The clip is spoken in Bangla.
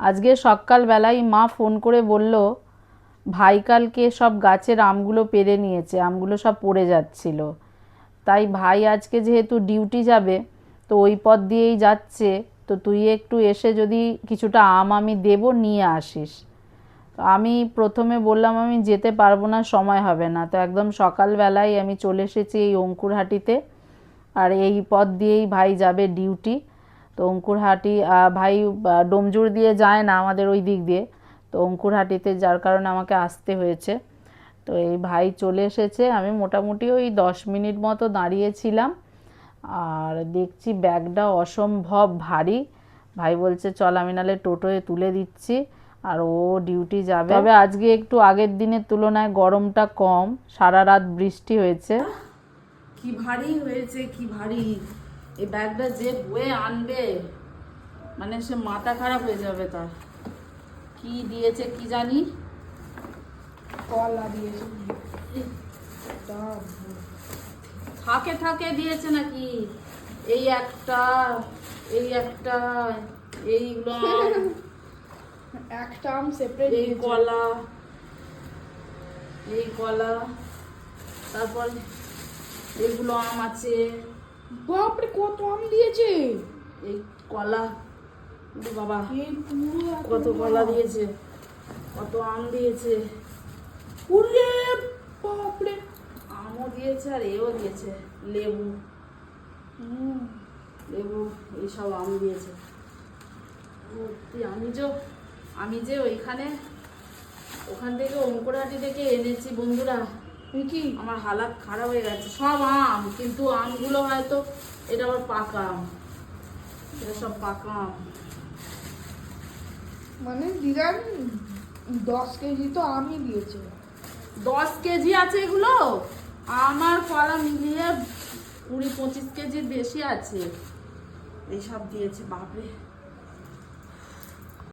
আজকে সকালবেলায় মা ফোন করে বলল ভাই কালকে সব গাছের আমগুলো পেড়ে নিয়েছে, আমগুলো সব পড়ে যাচ্ছিল। তাই ভাই আজকে যেহেতু ডিউটি যাবে, তো ওই পথ দিয়েই যাচ্ছে, তো তুই একটু এসে যদি কিছুটা আম আমি দেবো নিয়ে আসিস। তো আমি প্রথমে বললাম আমি যেতে পারবো না, সময় হবে না। তো একদম সকালবেলায় আমি চলে এসেছি এই অঙ্কুরহাটিতে, আর এই পথ দিয়েই ভাই যাবে ডিউটি। তো অঙ্কুরহাটি ভাই ডোমজুড় দিয়ে যায় না আমাদের ওই দিক দিয়ে, তো অঙ্কুরহাটিতে যার কারণে আমাকে আসতে হয়েছে। তো এই ভাই চলে এসেছে, আমি মোটামুটি ওই 10 মিনিট মতো দাঁড়িয়েছিলাম, আর দেখছি ব্যাগটা অসম্ভব ভারী। ভাই বলছে চল আমি নাহলে টোটোয় তুলে দিচ্ছি, আর ও ডিউটি যাবে। তবে আজকে একটু আগের দিনের তুলনায় গরমটা কম, সারা রাত বৃষ্টি হয়েছে। কি ভারী হয়েছে, কি ভারী! এই ব্যাগটা যে বয়ে আনবে, মানে সে মাথা খারাপ হয়ে যাবে তার। কি দিয়েছে কি জানি, কলা দিয়েছে থাকে থাকে দিয়েছে নাকি? এই একটা, এই একটা, এইগুলো একটা আম সেপারেট, এই কলা, এই কলা, তারপর এইগুলো আম আছে। বাপরে কত আম দিয়েছে! এই কলা, বাবা এই পুরো কত কলা দিয়েছে, কত আম দিয়েছে, ওরে বাপরে! আমও দিয়েছে আর এও দিয়েছে, লেবু, লেবু, এইসব আম দিয়েছে। সত্যি আমি যে ওখান থেকে অঙ্কুরহাটি থেকে এনেছি বন্ধুরা, কি আমার হালাত খারাপ হয়ে গেছে। সব আম, কিন্তু আমগুলো হয়তো এটা আবার পাকা আম, এটা সব পাকা আম। মানে দিদার 10 কেজি তো আমই দিয়েছে। 10 কেজি আছে এগুলো, আমার কলা মিলিয়ে 20-25 কেজির বেশি আছে। এইসব দিয়েছে, বাপরে।